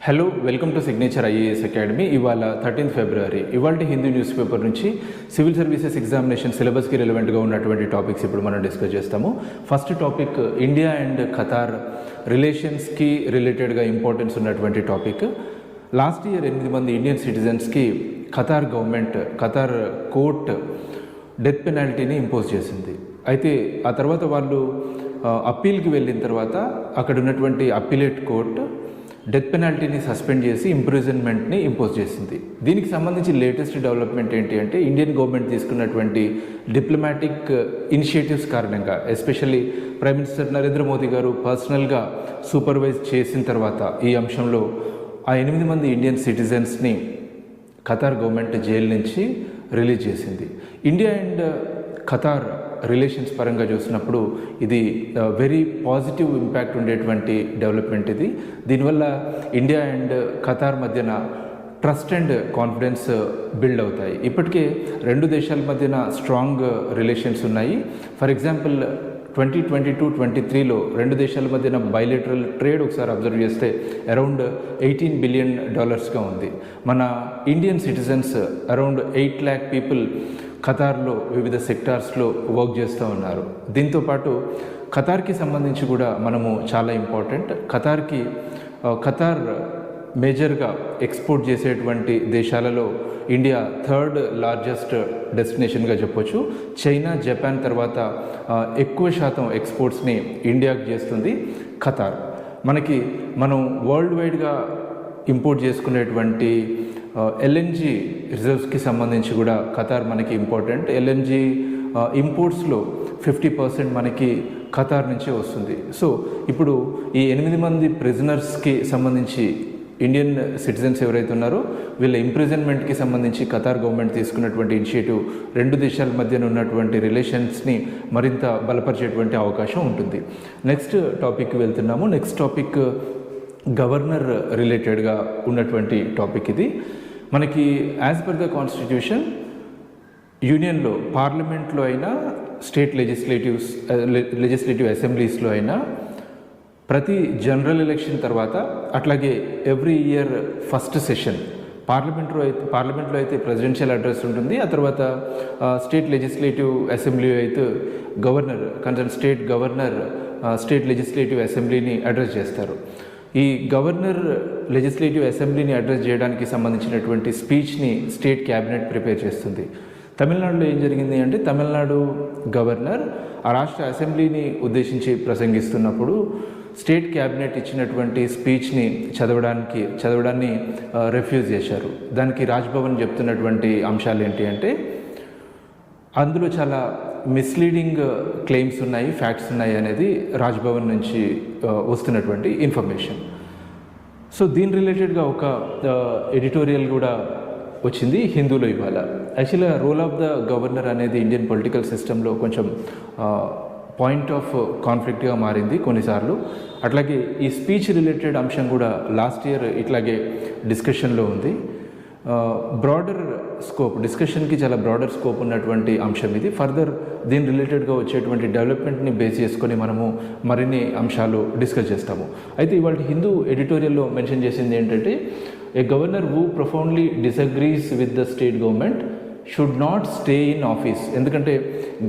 Hello, welcome to signature IAS academy. ఇవాళ 13 ఫిబ్రవరి ఇవాళ హిందూ న్యూస్ పేపర్ నుంచి సివిల్ సర్వీసెస్ ఎగ్జామినేషన్ సిలబస్కి రిలవెంట్గా ఉన్నటువంటి టాపిక్స్ ఇప్పుడు మనం డిస్కస్ చేస్తాము. First topic India and Qatar రిలేషన్స్కి రిలేటెడ్గా ఇంపార్టెన్స్ ఉన్నటువంటి టాపిక్. లాస్ట్ ఇయర్ 8 మంది ఇండియన్ సిటిజన్స్కి ఖతార్ కోర్ట్ డెత్ పెనాల్టీని ఇంపోజ్ చేసింది. అయితే ఆ తర్వాత వాళ్ళు అప్పీల్కి వెళ్ళిన తర్వాత అక్కడ ఉన్నటువంటి అప్పీలేట్ కోర్టు డెత్ పెనాల్టీని సస్పెండ్ చేసి ఇంప్రిజన్మెంట్ని ఇంపోజ్ చేసింది. దీనికి సంబంధించి లేటెస్ట్ డెవలప్మెంట్ ఏంటి అంటే ఇండియన్ గవర్నమెంట్ తీసుకున్నటువంటి డిప్లొమాటిక్ ఇనిషియేటివ్స్ కారణంగా, especially prime minister Narendra Modi గారు పర్సనల్గా సూపర్వైజ్ చేసిన తర్వాత ఈ అంశంలో ఆ 8 మంది ఇండియన్ సిటిజన్స్ని ఖతార్ గవర్నమెంట్ జైలు నుంచి రిలీజ్ చేసింది. ఇండియా అండ్ ఖతార్ రిలేషన్స్ పరంగా చూసినప్పుడు ఇది వెరీ పాజిటివ్ ఇంపాక్ట్ ఉండేటువంటి డెవలప్మెంట్ ఇది. దీనివల్ల ఇండియా అండ్ ఖతార్ మధ్యన ట్రస్ట్ అండ్ కాన్ఫిడెన్స్ బిల్డ్ అవుతాయి. ఇప్పటికే రెండు దేశాల మధ్యన స్ట్రాంగ్ రిలేషన్స్ ఉన్నాయి. ఫర్ ఎగ్జాంపుల్ 2022-23లో రెండు దేశాల మధ్యన బైలేటరల్ ట్రేడ్ ఒకసారి అబ్జర్వ్ చేస్తే అరౌండ్ $18 బిలియన్ ఉంది. మన Indian citizens around 8 lakh people ఖతార్లో వివిధ సెక్టార్స్లో వర్క్ చేస్తూ ఉన్నారు. దీంతోపాటు ఖతార్కి సంబంధించి కూడా మనము చాలా ఇంపార్టెంట్. ఖతార్ మేజర్గా ఎక్స్పోర్ట్ చేసేటువంటి దేశాలలో ఇండియా 3rd లార్జెస్ట్ డెస్టినేషన్గా చెప్పొచ్చు. చైనా, జపాన్ తర్వాత ఎక్కువ శాతం ఎక్స్పోర్ట్స్ని ఇండియాకి చేస్తుంది ఖతార్. మనం వరల్డ్ వైడ్గా ఇంపోర్ట్ చేసుకునేటువంటి ఎల్ఎన్జి రిజర్వ్స్కి సంబంధించి కూడా ఖతార్ మనకి ఇంపార్టెంట్. ఎల్ఎన్జి ఇంపోర్ట్స్లో 50% మనకి ఖతార్ నుంచే వస్తుంది. సో ఇప్పుడు ఈ 8 మంది ప్రిజనర్స్కి సంబంధించి ఇండియన్ సిటిజన్స్ ఎవరైతే ఉన్నారో వీళ్ళ ఇంప్రిజన్మెంట్కి సంబంధించి ఖతార్ గవర్నమెంట్ తీసుకున్నటువంటి ఇనిషియేటివ్ రెండు దేశాల మధ్యన ఉన్నటువంటి రిలేషన్స్ని మరింత బలపరిచేటువంటి అవకాశం ఉంటుంది. నెక్స్ట్ టాపిక్కి వెళ్తున్నాము. నెక్స్ట్ టాపిక్ గవర్నర్ రిలేటెడ్గా ఉన్నటువంటి టాపిక్ ఇది. మనకి యాజ్ పర్ ద కాన్స్టిట్యూషన్ యూనియన్లో పార్లమెంట్లో అయినా స్టేట్ లెజిస్లేటివ్ అసెంబ్లీస్లో అయినా ప్రతి జనరల్ ఎలక్షన్ తర్వాత అట్లాగే ఎవ్రీ ఇయర్ ఫస్ట్ సెషన్ పార్లమెంట్లో అయితే ప్రెసిడెన్షియల్ అడ్రస్ ఉంటుంది. ఆ తర్వాత స్టేట్ లెజిస్లేటివ్ అసెంబ్లీ అయితే concern state governor state legislative అసెంబ్లీని అడ్రస్ చేస్తారు. ఈ గవర్నర్ లెజిస్లేటివ్ అసెంబ్లీని అడ్రస్ చేయడానికి సంబంధించినటువంటి స్పీచ్ని స్టేట్ క్యాబినెట్ ప్రిపేర్ చేస్తుంది. తమిళనాడులో ఏం జరిగింది అంటే తమిళనాడు గవర్నర్ ఆ రాష్ట్ర అసెంబ్లీని ఉద్దేశించి ప్రసంగిస్తున్నప్పుడు స్టేట్ క్యాబినెట్ ఇచ్చినటువంటి స్పీచ్ని చదవడాన్ని రిఫ్యూజ్ చేశారు. దానికి రాజ్భవన్ చెప్తున్నటువంటి అంశాలు ఏంటి అంటే అందులో చాలా మిస్లీడింగ్ క్లెయిమ్స్ ఉన్నాయి, ఫ్యాక్ట్స్ ఉన్నాయి అనేది రాజ్భవన్ నుంచి వస్తున్నటువంటి ఇన్ఫర్మేషన్. సో దీని రిలేటెడ్గా ఒక ఎడిటోరియల్ కూడా వచ్చింది హిందూలో ఇవాళ. యాక్చువల్గా రోల్ ఆఫ్ ద గవర్నర్ అనేది ఇండియన్ పొలిటికల్ సిస్టంలో కొంచెం పాయింట్ ఆఫ్ కాన్ఫ్లిక్ట్గా మారింది కొన్నిసార్లు. అట్లాగే ఈ స్పీచ్ రిలేటెడ్ అంశం కూడా లాస్ట్ ఇయర్ ఇట్లాగే డిస్కషన్లో ఉంది. బ్రాడర్ స్కోప్ డిస్కషన్కి చాలా బ్రాడర్ స్కోప్ ఉన్నటువంటి అంశం ఇది. ఫర్దర్ దీని రిలేటెడ్గా వచ్చేటువంటి డెవలప్మెంట్ని బేస్ చేసుకొని మనము మరిన్ని అంశాలు డిస్కస్ చేస్తాము. అయితే ఇవాళ హిందూ ఎడిటోరియల్లో మెన్షన్ చేసింది ఏంటంటే a governor who profoundly disagrees with the state government should not stay in office. ఎందుకంటే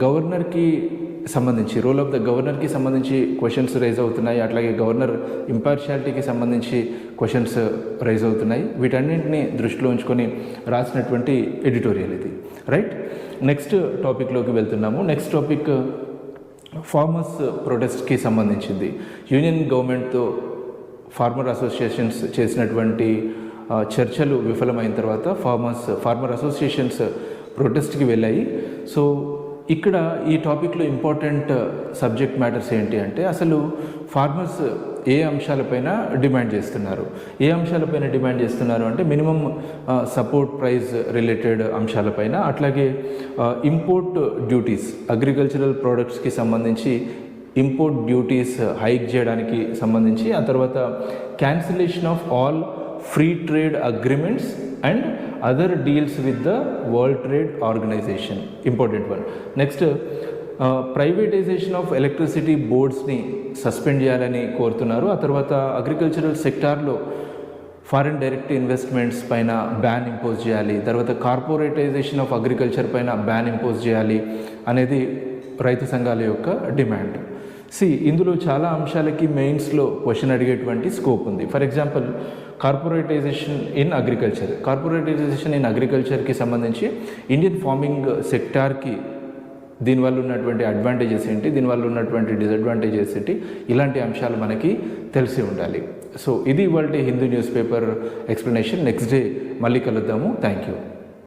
గవర్నర్కి సంబంధించి రోల్ ఆఫ్ ద గవర్నర్కి సంబంధించి క్వశ్చన్స్ రైజ్ అవుతున్నాయి. అట్లాగే గవర్నర్ ఇంపార్షియాలిటీకి సంబంధించి క్వశ్చన్స్ రైజ్ అవుతున్నాయి. వీటన్నింటినీ దృష్టిలో ఉంచుకొని రాసినటువంటి ఎడిటోరియల్ ఇది. రైట్, నెక్స్ట్ టాపిక్లోకి వెళ్తున్నాము. నెక్స్ట్ టాపిక్ ఫార్మర్స్ ప్రొటెస్ట్కి సంబంధించింది. యూనియన్ గవర్నమెంట్తో ఫార్మర్ అసోసియేషన్స్ చేసినటువంటి చర్చలు విఫలమైన తర్వాత ఫార్మర్ అసోసియేషన్స్ ప్రొటెస్ట్కి వెళ్ళాయి. సో ఇక్కడ ఈ టాపిక్లో ఇంపార్టెంట్ సబ్జెక్ట్ మ్యాటర్స్ ఏంటి అంటే అసలు ఫార్మర్స్ ఏ అంశాలపైన డిమాండ్ చేస్తున్నారు అంటే మినిమం సపోర్ట్ ప్రైస్ రిలేటెడ్ అంశాలపైన, అట్లాగే ఇంపోర్ట్ డ్యూటీస్ అగ్రికల్చరల్ ప్రోడక్ట్స్కి సంబంధించి ఇంపోర్ట్ డ్యూటీస్ హైక్ చేయడానికి సంబంధించి, ఆ తర్వాత cancellation of all free trade agreements and other deals with the world trade organisation, important one. Next privatisation of electricity బోర్డ్స్ని సస్పెండ్ చేయాలని కోరుతున్నారు. ఆ తర్వాత అగ్రికల్చరల్ సెక్టార్లో ఫారిన్ డైరెక్ట్ ఇన్వెస్ట్మెంట్స్ పైన బ్యాన్ ఇంపోజ్ చేయాలి, తర్వాత కార్పొరేటైజేషన్ ఆఫ్ అగ్రికల్చర్ పైన బ్యాన్ ఇంపోజ్ చేయాలి అనేది రైతు సంఘాల యొక్క డిమాండ్. ఇందులో చాలా అంశాలకి మెయిన్స్లో క్వశ్చన్ అడిగేటువంటి స్కోప్ ఉంది. ఫర్ ఎగ్జాంపుల్ కార్పొరేటైజేషన్ ఇన్ అగ్రికల్చర్కి సంబంధించి ఇండియన్ ఫార్మింగ్ సెక్టార్కి దీనివల్ల ఉన్నటువంటి అడ్వాంటేజెస్ ఏంటి, దీనివల్ల ఉన్నటువంటి డిసడ్వాంటేజెస్ ఏంటి, ఇలాంటి అంశాలు మనకి తెలిసి ఉండాలి. ఇది ఇవాళ Hindu news paper explanation. Next day మళ్ళీ కలుద్దాము. Thank you.